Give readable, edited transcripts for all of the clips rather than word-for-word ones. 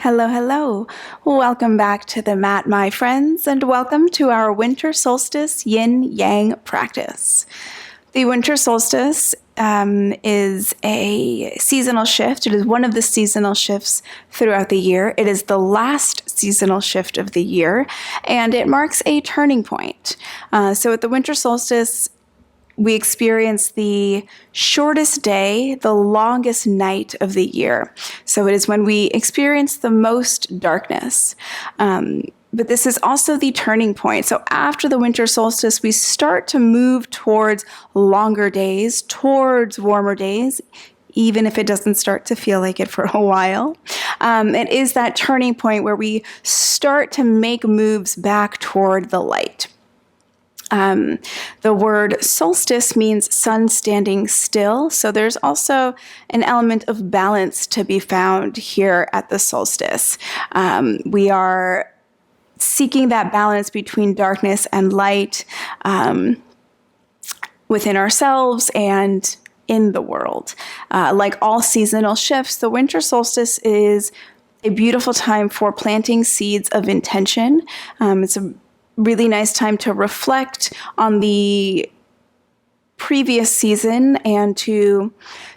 Hello, hello. Welcome back to the mat, my friends, and welcome to our winter solstice yin yang practice. The winter solstice is a seasonal shift. It is one of the seasonal shifts throughout the year. It is the last seasonal shift of the year, and it marks a turning point. So at the winter solstice, we experience the shortest day, the longest night of the year. So it is when we experience the most darkness. But this is also the turning point. So after the winter solstice, we start to move towards longer days, towards warmer days, even if it doesn't start to feel like it for a while. It is that turning point where we start to make moves back toward the light. The word solstice means sun standing still, so there's also an element of balance to be found here at the solstice. We are seeking that balance between darkness and light within ourselves and in the world. Like all seasonal shifts, the winter solstice is a beautiful time for planting seeds of intention. It's a really nice time to reflect on the previous season and to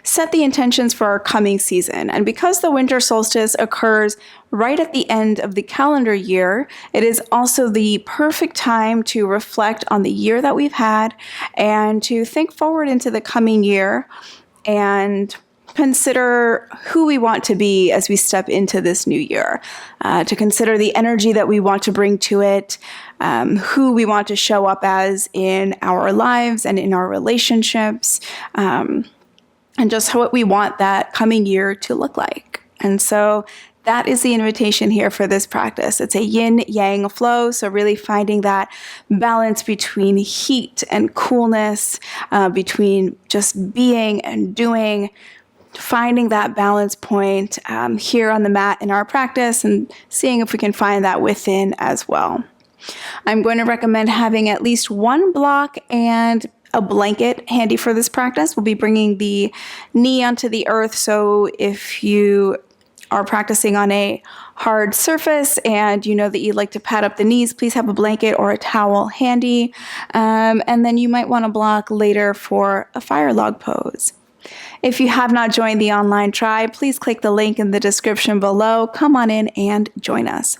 set the intentions for our coming season. And because the winter solstice occurs right at the end of the calendar year, it is also the perfect time to reflect on the year that we've had and to think forward into the coming year and consider who we want to be as we step into this new year, to consider the energy that we want to bring to it, who we want to show up as in our lives and in our relationships, and just what we want that coming year to look like. And so that is the invitation here for this practice. It's a yin-yang flow, so really finding that balance between heat and coolness, between just being and doing, finding that balance point here on the mat in our practice and seeing if we can find that within as well. I'm going to recommend having at least one block and a blanket handy for this practice. We'll be bringing the knee onto the earth, so if you are practicing on a hard surface and you know that you'd like to pad up the knees, please have a blanket or a towel handy. And then you might want to block later for a fire log pose. If you have not joined the online tribe, please click the link in the description below. Come on in and join us.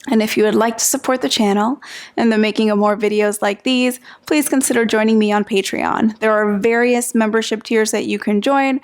And if you would like to support the channel and the making of more videos like these, please consider joining me on Patreon. There are various membership tiers that you can join,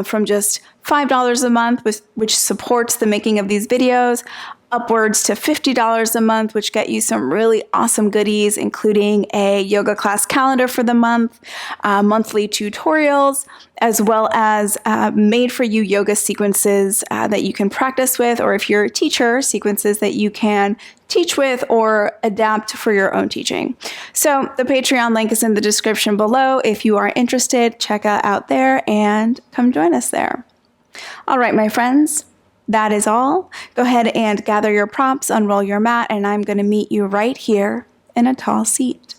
from just $5 a month, which supports the making of these videos, upwards to $50 a month, which get you some really awesome goodies, including a yoga class calendar for the month, monthly tutorials, as well as made-for-you yoga sequences that you can practice with, or if you're a teacher, sequences that you can teach with or adapt for your own teaching. So the Patreon link is in the description below. If you are interested, check it out there and come join us there. All right, my friends. That is all. Go ahead and gather your props, unroll your mat, and I'm going to meet you right here in a tall seat.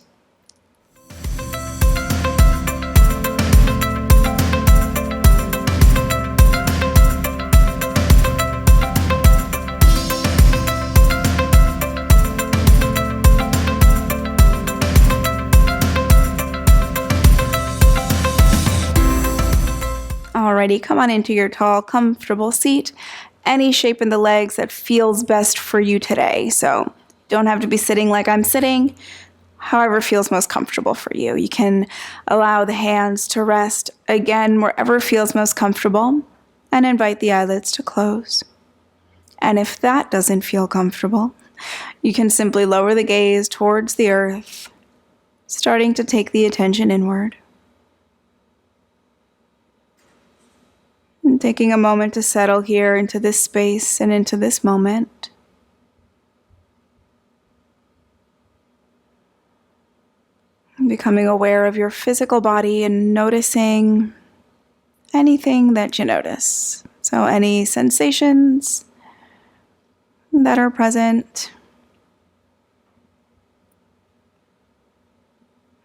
Alrighty, come on into your tall, comfortable seat. Any shape in the legs that feels best for you today. So don't have to be sitting like I'm sitting, however feels most comfortable for you. You can allow the hands to rest again wherever feels most comfortable and invite the eyelids to close. And if that doesn't feel comfortable, you can simply lower the gaze towards the earth, starting to take the attention inward. And taking a moment to settle here into this space and into this moment. Becoming aware of your physical body and noticing anything that you notice. So any sensations that are present.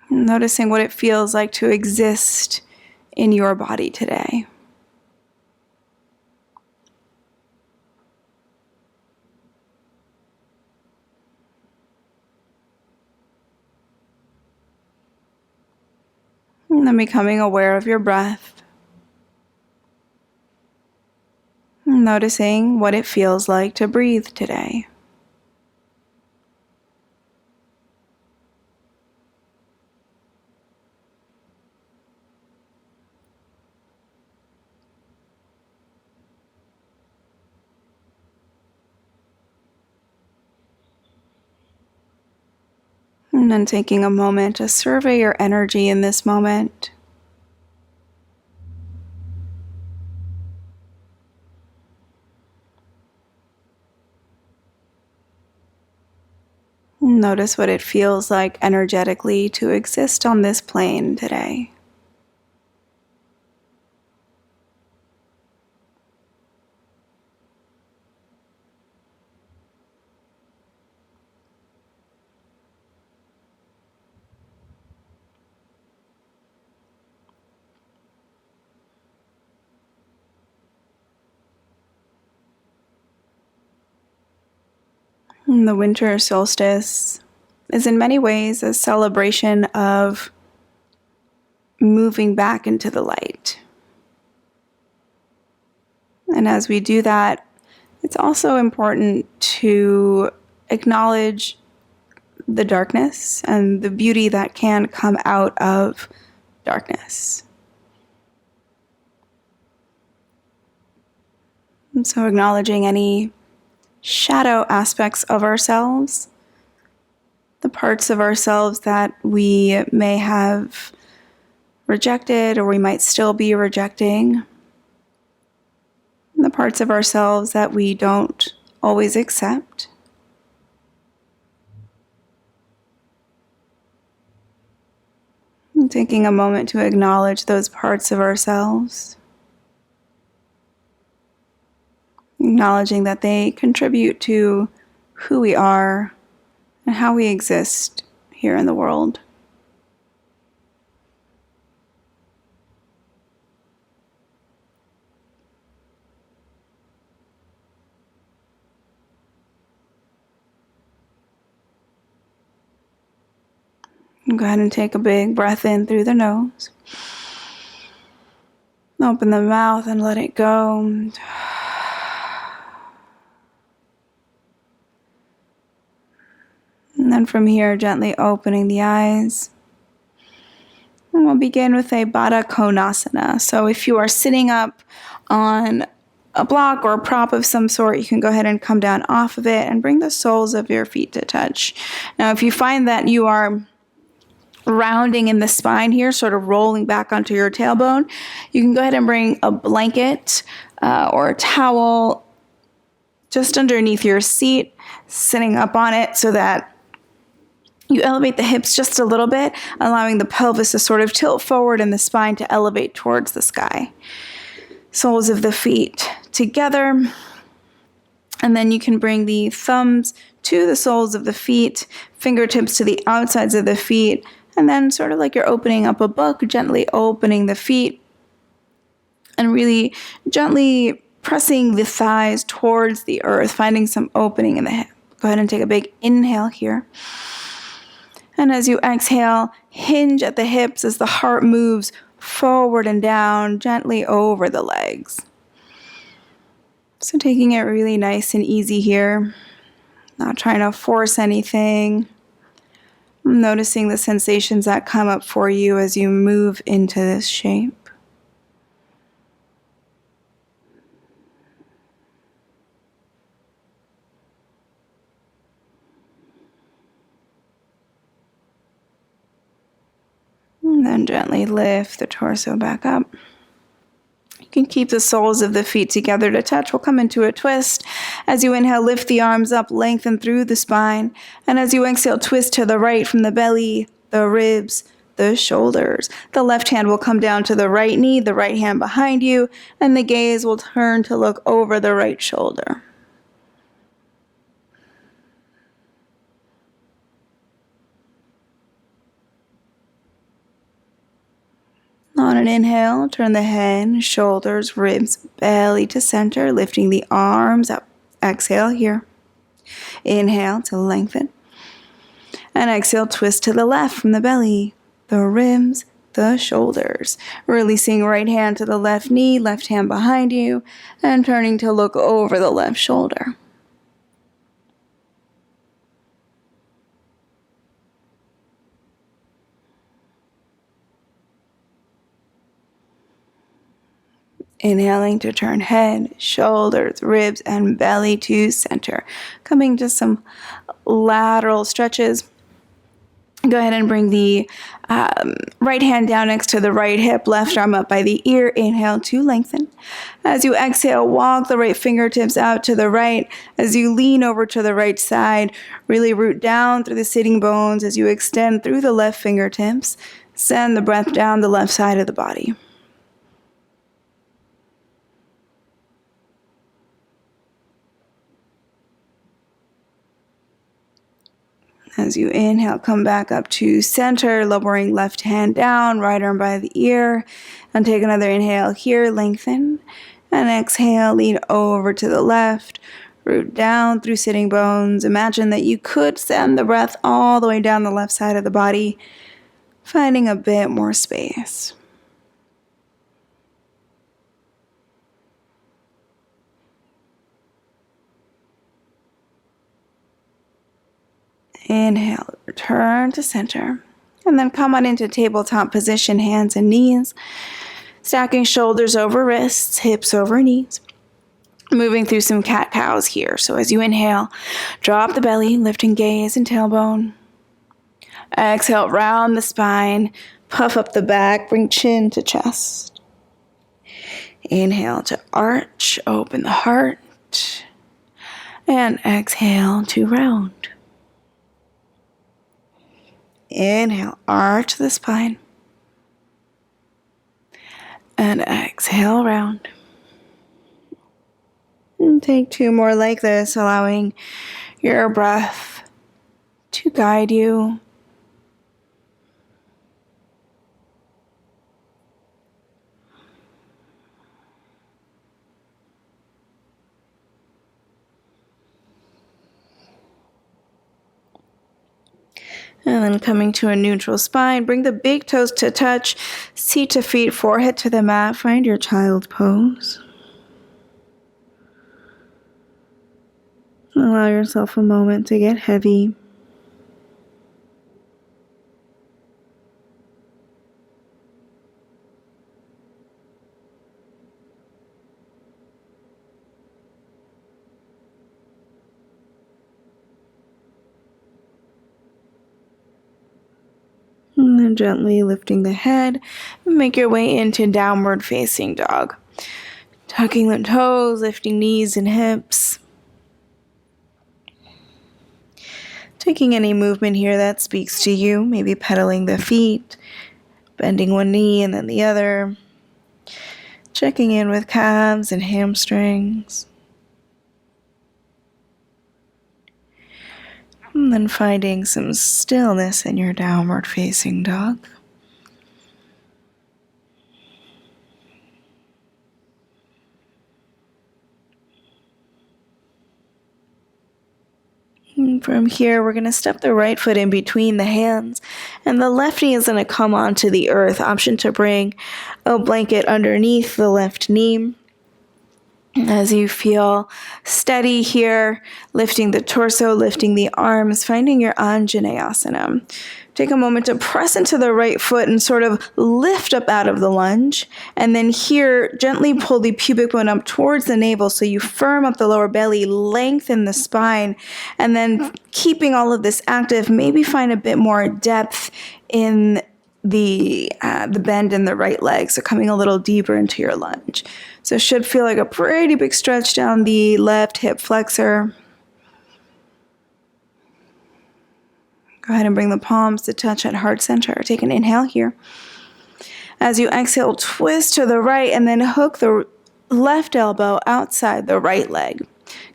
Noticing what it feels like to exist in your body today. And then becoming aware of your breath. Noticing what it feels like to breathe today. And then taking a moment to survey your energy in this moment. Notice what it feels like energetically to exist on this plane today. And the winter solstice is in many ways a celebration of moving back into the light. And as we do that, it's also important to acknowledge the darkness and the beauty that can come out of darkness. And so acknowledging any shadow aspects of ourselves, the parts of ourselves that we may have rejected or we might still be rejecting, the parts of ourselves that we don't always accept. And taking a moment to acknowledge those parts of ourselves, acknowledging that they contribute to who we are and how we exist here in the world. And go ahead and take a big breath in through the nose. Open the mouth and let it go. And then from here, gently opening the eyes. And we'll begin with a Baddha Konasana. So if you are sitting up on a block or a prop of some sort, you can go ahead and come down off of it and bring the soles of your feet to touch. Now, if you find that you are rounding in the spine here, sort of rolling back onto your tailbone, you can go ahead and bring a blanket or a towel just underneath your seat, sitting up on it so that you elevate the hips just a little bit, allowing the pelvis to sort of tilt forward and the spine to elevate towards the sky. Soles of the feet together. And then you can bring the thumbs to the soles of the feet, fingertips to the outsides of the feet, and then sort of like you're opening up a book, gently opening the feet and really gently pressing the thighs towards the earth, finding some opening in the hip. Go ahead and take a big inhale here. And as you exhale, hinge at the hips as the heart moves forward and down, gently over the legs. So taking it really nice and easy here, not trying to force anything. Noticing the sensations that come up for you as you move into this shape. And then gently lift the torso back up. You can keep the soles of the feet together to touch. We'll come into a twist. As you inhale, lift the arms up, lengthen through the spine. And as you exhale, twist to the right from the belly, the ribs, the shoulders. The left hand will come down to the right knee, the right hand behind you, and the gaze will turn to look over the right shoulder. On an inhale, turn the head, shoulders, ribs, belly to center, lifting the arms up. Exhale here. Inhale to lengthen. And exhale, twist to the left from the belly, the ribs, the shoulders. Releasing right hand to the left knee, left hand behind you, and turning to look over the left shoulder. Inhaling to turn head, shoulders, ribs, and belly to center. Coming to some lateral stretches. Go ahead and bring the right hand down next to the right hip, left arm up by the ear. Inhale to lengthen. As you exhale, walk the right fingertips out to the right. As you lean over to the right side, really root down through the sitting bones as you extend through the left fingertips. Send the breath down the left side of the body. As you inhale, come back up to center, lowering left hand down, right arm by the ear. And take another inhale here, lengthen. And exhale, lean over to the left, root down through sitting bones. Imagine that you could send the breath all the way down the left side of the body, finding a bit more space. Inhale, return to center. And then come on into tabletop position, hands and knees. Stacking shoulders over wrists, hips over knees. Moving through some cat-cows here. So as you inhale, drop the belly, lifting gaze and tailbone. Exhale, round the spine, puff up the back, bring chin to chest. Inhale to arch, open the heart. And exhale to round. Inhale, arch the spine. And exhale, round. And take two more like this, allowing your breath to guide you. And then coming to a neutral spine, bring the big toes to touch, seat to feet, forehead to the mat. Find your child pose. Allow yourself a moment to get heavy. And then gently lifting the head, make your way into downward facing dog. Tucking the toes, lifting knees and hips. Taking any movement here that speaks to you, maybe pedaling the feet, bending one knee and then the other. Checking in with calves and hamstrings. And then finding some stillness in your downward facing dog. And from here, we're going to step the right foot in between the hands, and the left knee is going to come onto the earth. Option to bring a blanket underneath the left knee. As you feel steady here, lifting the torso, lifting the arms, finding your Anjaneyasana. Take a moment to press into the right foot and sort of lift up out of the lunge. And then here, gently pull the pubic bone up towards the navel so you firm up the lower belly, lengthen the spine. And then keeping all of this active, maybe find a bit more depth in the bend in the right leg, so coming a little deeper into your lunge. So it should feel like a pretty big stretch down the left hip flexor. Go ahead and bring the palms to touch at heart center. Take an inhale here. As you exhale, twist to the right and then hook the left elbow outside the right leg.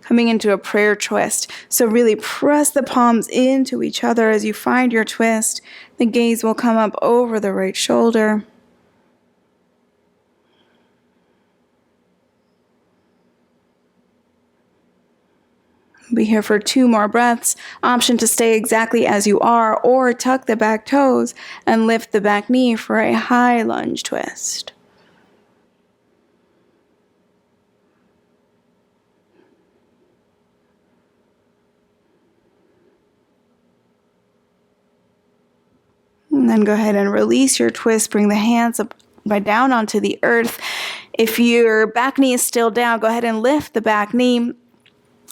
Coming into a prayer twist. So really press the palms into each other as you find your twist. The gaze will come up over the right shoulder. Be here for 2 more breaths. Option to stay exactly as you are, or tuck the back toes and lift the back knee for a high lunge twist. And then go ahead and release your twist. Bring the hands up down onto the earth. If your back knee is still down, go ahead and lift the back knee.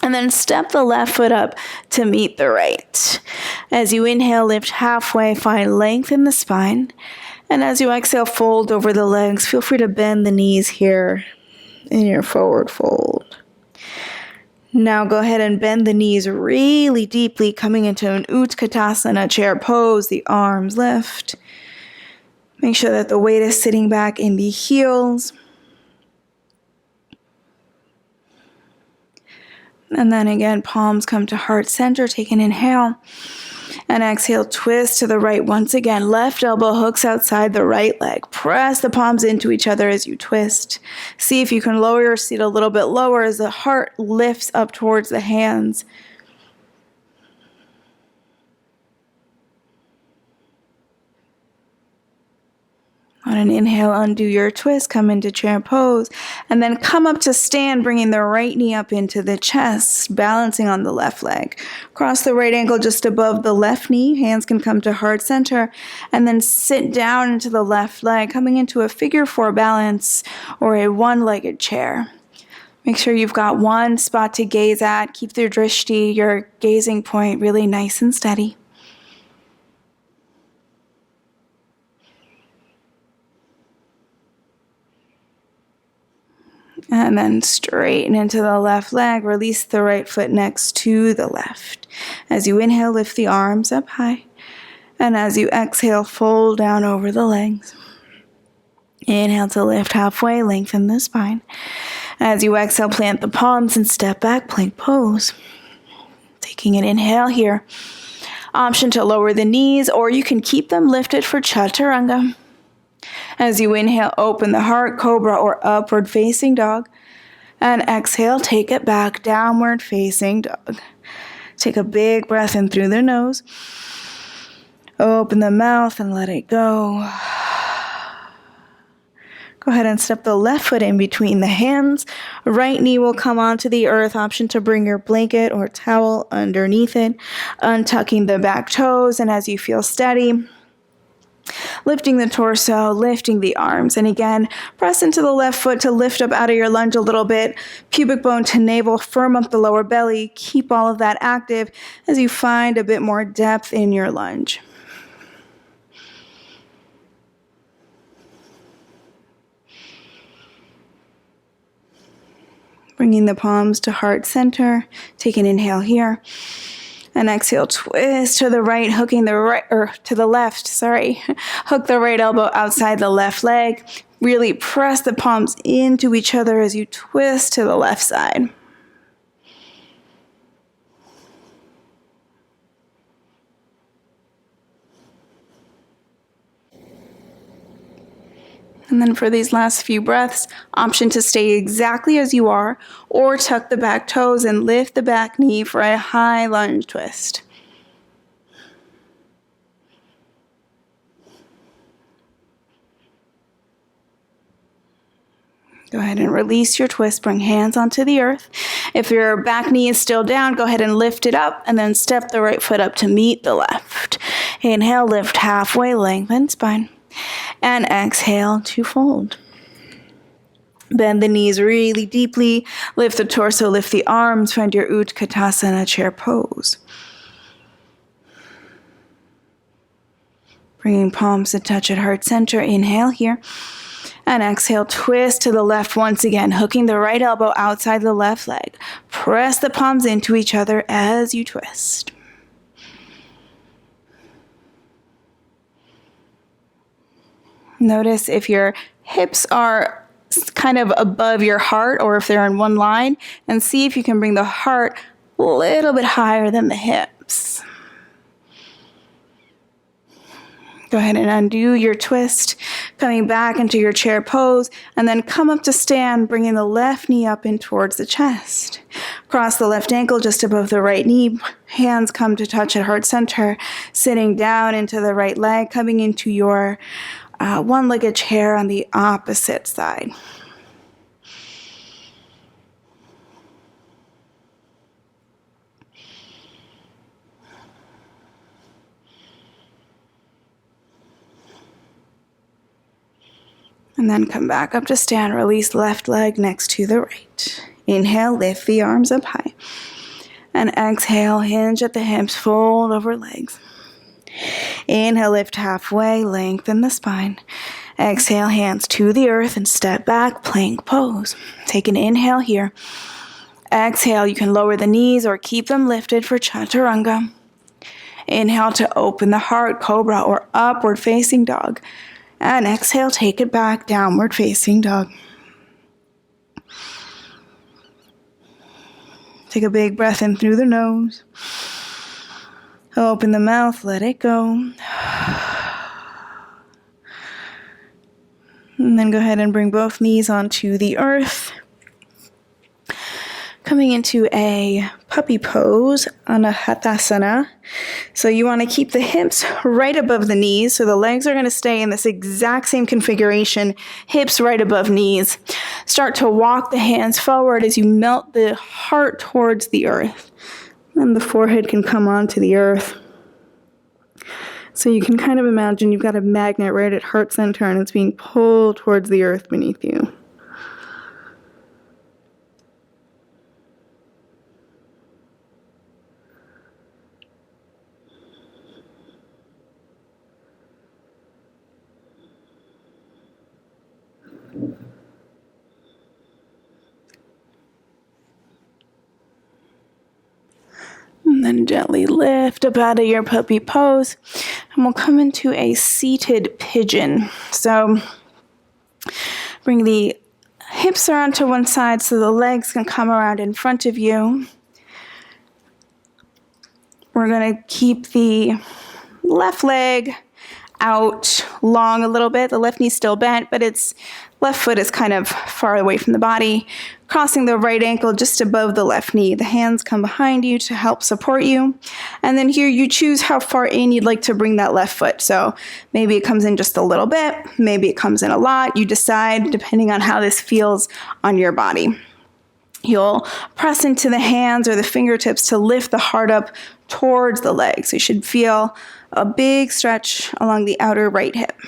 And then step the left foot up to meet the right. As you inhale, lift halfway, find length in the spine. And as you exhale, fold over the legs. Feel free to bend the knees here in your forward fold. Now go ahead and bend the knees really deeply, coming into an Utkatasana chair pose. The arms lift. Make sure that the weight is sitting back in the heels. And then again, palms come to heart center. Take an inhale. And exhale, twist to the right once again. Left elbow hooks outside the right leg. Press the palms into each other as you twist. See if you can lower your seat a little bit lower as the heart lifts up towards the hands. On an inhale, undo your twist, come into chair pose, and then come up to stand, bringing the right knee up into the chest, balancing on the left leg. Cross the right ankle just above the left knee, hands can come to heart center, and then sit down into the left leg, coming into a figure 4 balance or a one-legged chair. Make sure you've got one spot to gaze at. Keep the drishti, your gazing point, really nice and steady. And then straighten into the left leg. Release the right foot next to the left. As you inhale, lift the arms up high. And as you exhale, fold down over the legs. Inhale to lift halfway, lengthen the spine. As you exhale, plant the palms and step back, plank pose. Taking an inhale here. Option to lower the knees, or you can keep them lifted for chaturanga. As you inhale, open the heart, cobra or upward facing dog. And exhale, take it back, downward facing dog. Take a big breath in through the nose. Open the mouth and let it go. Go ahead and step the left foot in between the hands. Right knee will come onto the earth. Option to bring your blanket or towel underneath it. Untucking the back toes, and as you feel steady, lifting the torso, lifting the arms. And again, press into the left foot to lift up out of your lunge a little bit. Pubic bone to navel, firm up the lower belly. Keep all of that active as you find a bit more depth in your lunge. Bringing the palms to heart center. Take an inhale here. And exhale, twist to the right, hooking the right, or to the left, Hook the right elbow outside the left leg. Really press the palms into each other as you twist to the left side. And then for these last few breaths, option to stay exactly as you are, or tuck the back toes and lift the back knee for a high lunge twist. Go ahead and release your twist. Bring hands onto the earth. If your back knee is still down, go ahead and lift it up and then step the right foot up to meet the left. Inhale, lift halfway, lengthen spine. And exhale to fold. Bend the knees really deeply. Lift the torso, lift the arms. Find your Utkatasana chair pose. Bringing palms to touch at heart center. Inhale here. And exhale, twist to the left once again, hooking the right elbow outside the left leg. Press the palms into each other as you twist. Notice if your hips are kind of above your heart or if they're in one line, and see if you can bring the heart a little bit higher than the hips. Go ahead and undo your twist, coming back into your chair pose, and then come up to stand, bringing the left knee up in towards the chest. Cross the left ankle just above the right knee. Hands come to touch at heart center. Sitting down into the right leg, coming into your one-legged chair on the opposite side. And then come back up to stand. Release left leg next to the right. Inhale, lift the arms up high. And exhale, hinge at the hips, fold over legs. Inhale, lift halfway, lengthen the spine. Exhale, hands to the earth and step back, plank pose. Take an inhale here. Exhale, you can lower the knees or keep them lifted for chaturanga. Inhale to open the heart, cobra or upward facing dog. And exhale, take it back, downward facing dog. Take a big breath in through the nose. Open the mouth, let it go. And then go ahead and bring both knees onto the earth. Coming into a puppy pose, Anahatasana. So you want to keep the hips right above the knees. So the legs are going to stay in this exact same configuration, hips right above knees. Start to walk the hands forward as you melt the heart towards the earth. And the forehead can come onto the earth. So you can kind of imagine you've got a magnet right at heart center and it's being pulled towards the earth beneath you. And then gently lift up out of your puppy pose. And we'll come into a seated pigeon. So bring the hips around to one side so the legs can come around in front of you. We're going to keep the left leg out long a little bit. The left knee's still bent, but its left foot is kind of far away from the body. Crossing the right ankle just above the left knee. The hands come behind you to help support you. And then here you choose how far in you'd like to bring that left foot. So maybe it comes in just a little bit. Maybe it comes in a lot. You decide depending on how this feels on your body. You'll press into the hands or the fingertips to lift the heart up towards the legs. So you should feel a big stretch along the outer right hip.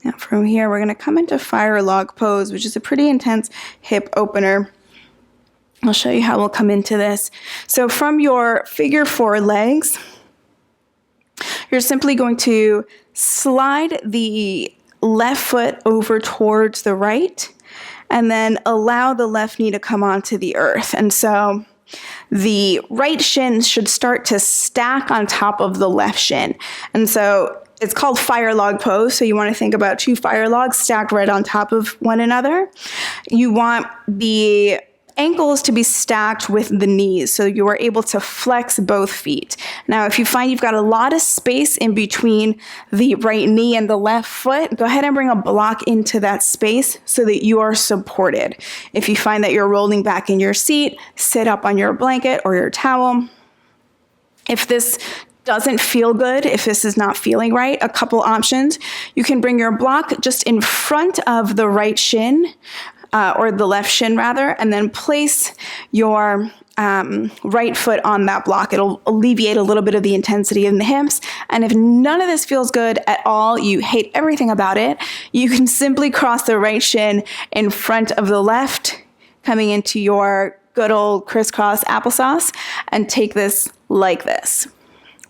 Now from here, we're going to come into fire log pose, which is a pretty intense hip opener. I'll show you how we'll come into this. So from your figure four legs, you're simply going to slide the left foot over towards the right and then allow the left knee to come onto the earth. And so the right shin should start to stack on top of the left shin. And so it's called fire log pose. So you want to think about two fire logs stacked right on top of one another. You want the ankles to be stacked with the knees so you are able to flex both feet. Now, if you find you've got a lot of space in between the right knee and the left foot, go ahead and bring a block into that space so that you are supported. If you find that you're rolling back in your seat, sit up on your blanket or your towel. If this doesn't feel good, if this is not feeling right, a couple options. You can bring your block just in front of the right shin, or the left shin rather, and then place your right foot on that block. It'll alleviate a little bit of the intensity in the hips. And if none of this feels good at all, you hate everything about it, you can simply cross the right shin in front of the left, coming into your good old crisscross applesauce, and take this like this.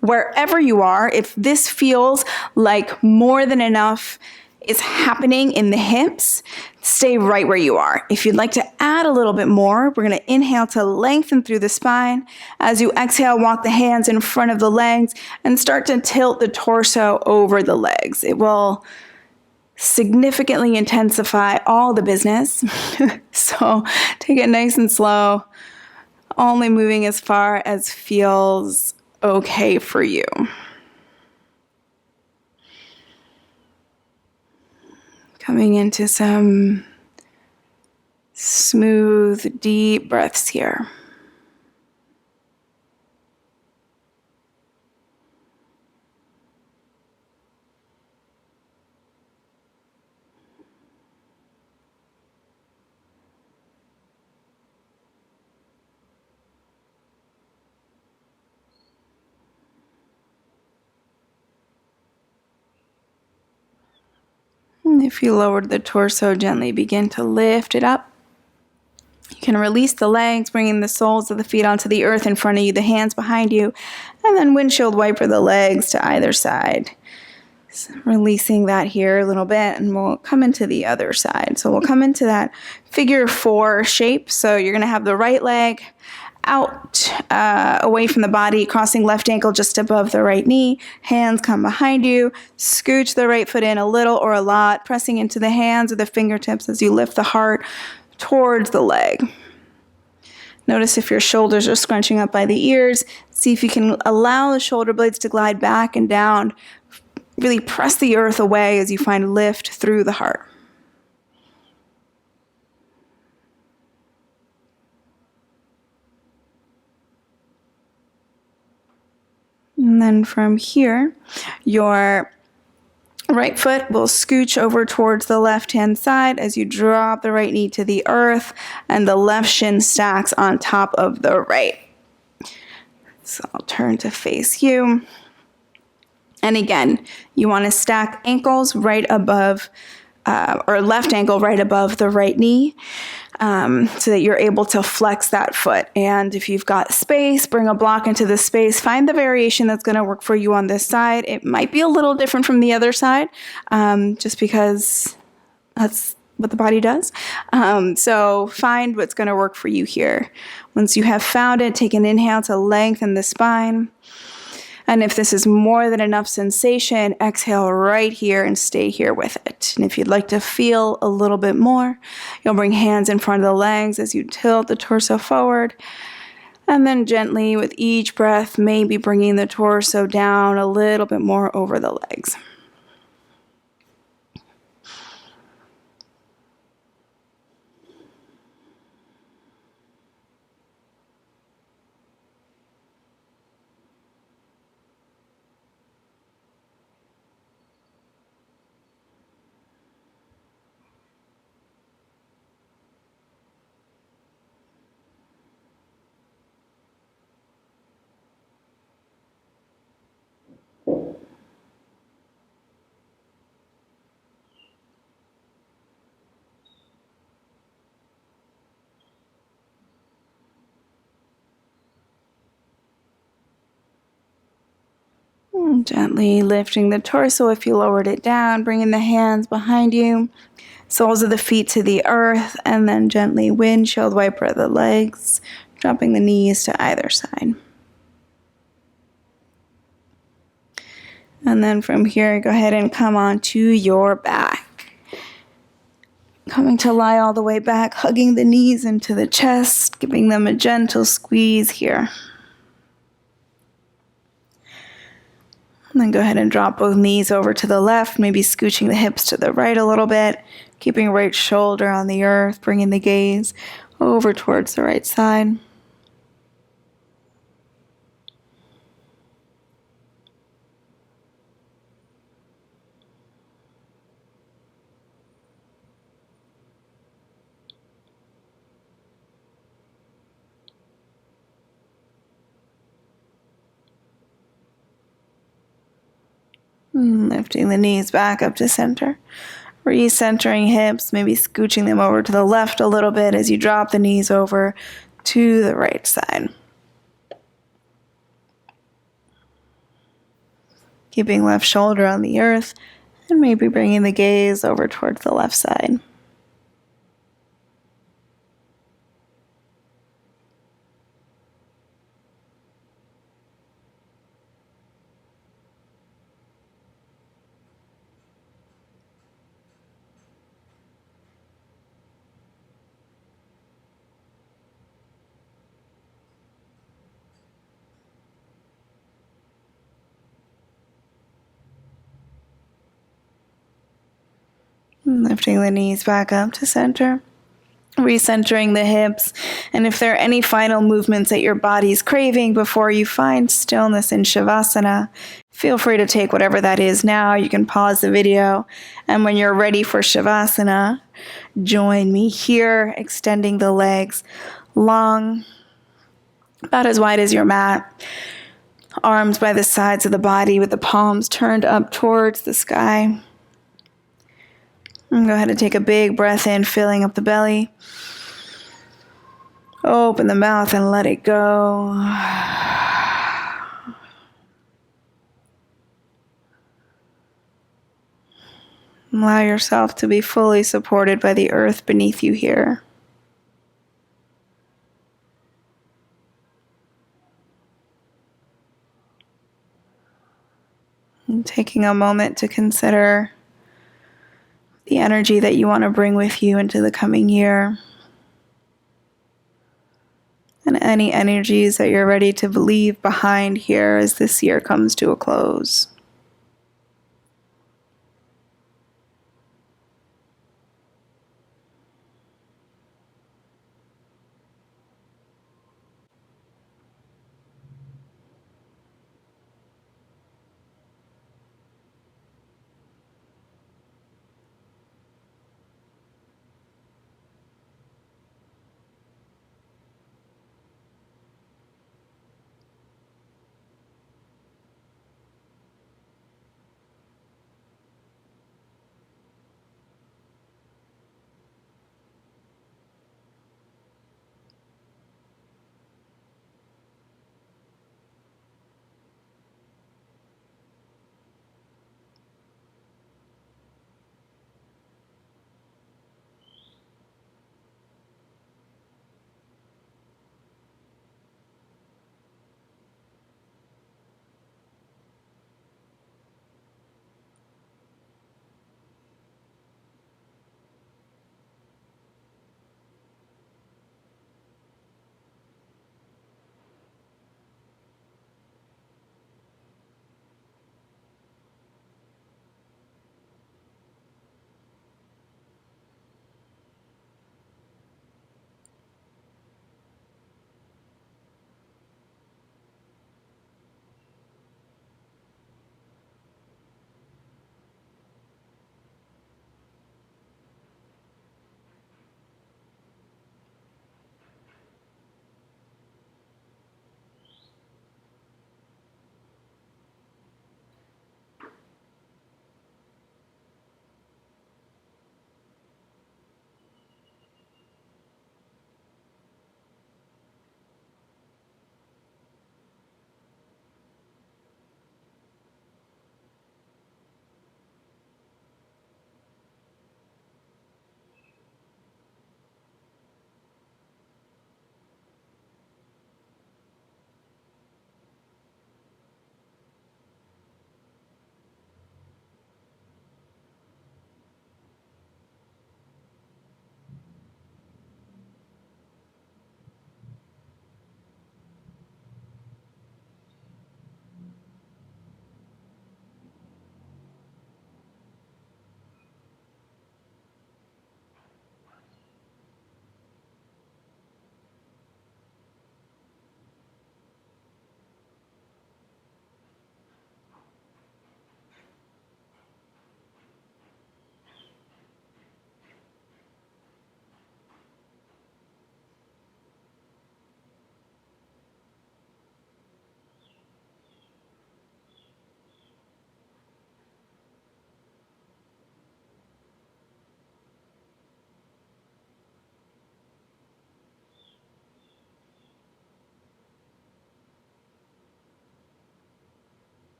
Wherever you are, if this feels like more than enough is happening in the hips, stay right where you are. If you'd like to add a little bit more, we're going to inhale to lengthen through the spine. As you exhale, walk the hands in front of the legs and start to tilt the torso over the legs. It will significantly intensify all the business. So take it nice and slow. only moving as far as feels okay for you. Coming into some smooth, deep breaths here. And if you lowered the torso, gently begin to lift it up. You can release the legs, bringing the soles of the feet onto the earth in front of you, the hands behind you, and then windshield wiper the legs to either side. So releasing that here a little bit, and we'll come into the other side. So we'll come into that figure 4 shape. So you're going to have the right leg out, away from the body, crossing left ankle just above the right knee. Hands come behind you. Scooch the right foot in a little or a lot, pressing into the hands or the fingertips as you lift the heart towards the leg. Notice if your shoulders are scrunching up by the ears. See if you can allow the shoulder blades to glide back and down. Really press the earth away as you find lift through the heart. And then from here, your right foot will scooch over towards the left-hand side as you drop the right knee to the earth, and the left shin stacks on top of the right. So I'll turn to face you. And again, you want to stack ankles right above, or left ankle right above the right knee, so that you're able to flex that foot. And if you've got space, bring a block into the space. Find the variation that's going to work for you on this side. It might be a little different from the other side, just because that's what the body does. So find what's going to work for you here. Once you have found it, take an inhale to lengthen the spine. And if this is more than enough sensation, exhale right here and stay here with it. And if you'd like to feel a little bit more, you'll bring hands in front of the legs as you tilt the torso forward. And then gently with each breath, maybe bringing the torso down a little bit more over the legs. Gently lifting the torso if you lowered it down, bringing the hands behind you, soles of the feet to the earth, and then gently windshield wiper the legs, dropping the knees to either side. And then from here, go ahead and come onto your back. Coming to lie all the way back, hugging the knees into the chest, giving them a gentle squeeze here. And then go ahead and drop both knees over to the left, maybe scooching the hips to the right a little bit, keeping right shoulder on the earth, bringing the gaze over towards the right side. Lifting the knees back up to center. Recentering hips, maybe scooching them over to the left a little bit as you drop the knees over to the right side. Keeping left shoulder on the earth and maybe bringing the gaze over towards the left side. Lifting the knees back up to center. Recentering the hips. And if there are any final movements that your body's craving before you find stillness in Shavasana, feel free to take whatever that is now. You can pause the video. And when you're ready for Shavasana, join me here, extending the legs long, about as wide as your mat. Arms by the sides of the body with the palms turned up towards the sky. And go ahead and take a big breath in, filling up the belly. Open the mouth and let it go. Allow yourself to be fully supported by the earth beneath you here. And taking a moment to consider the energy that you want to bring with you into the coming year. And any energies that you're ready to leave behind here as this year comes to a close.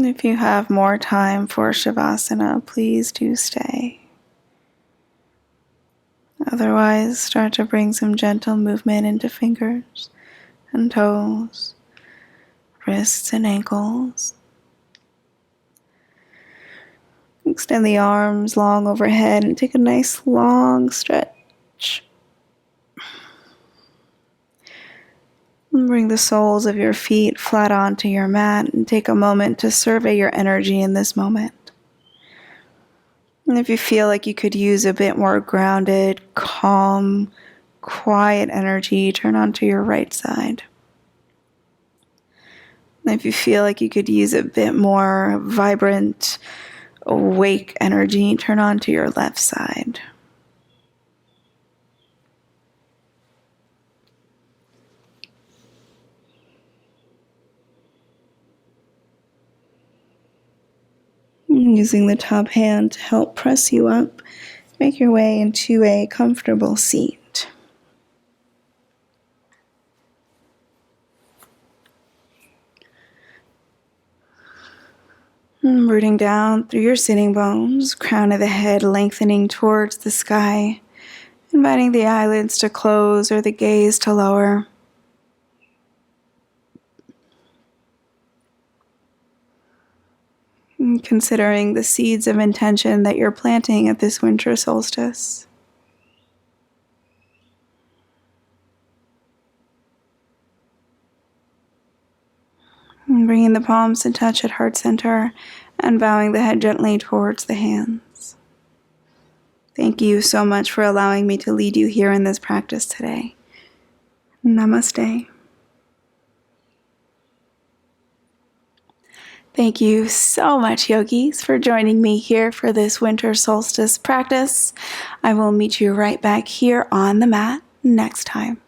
If you have more time for Shavasana, please do stay. Otherwise, start to bring some gentle movement into fingers and toes, wrists and ankles. Extend the arms long overhead and take a nice long stretch. And bring the soles of your feet flat onto your mat and take a moment to survey your energy in this moment. And if you feel like you could use a bit more grounded, calm, quiet energy, turn onto your right side. And if you feel like you could use a bit more vibrant, awake energy, turn onto your left side. Using the top hand to help press you up, make your way into a comfortable seat. Rooting down through your sitting bones, crown of the head lengthening towards the sky, inviting the eyelids to close or the gaze to lower. And considering the seeds of intention that you're planting at this winter solstice. And bringing the palms to touch at heart center and bowing the head gently towards the hands. Thank you so much for allowing me to lead you here in this practice today. Namaste. Thank you so much, yogis, for joining me here for this winter solstice practice. I will meet you right back here on the mat next time.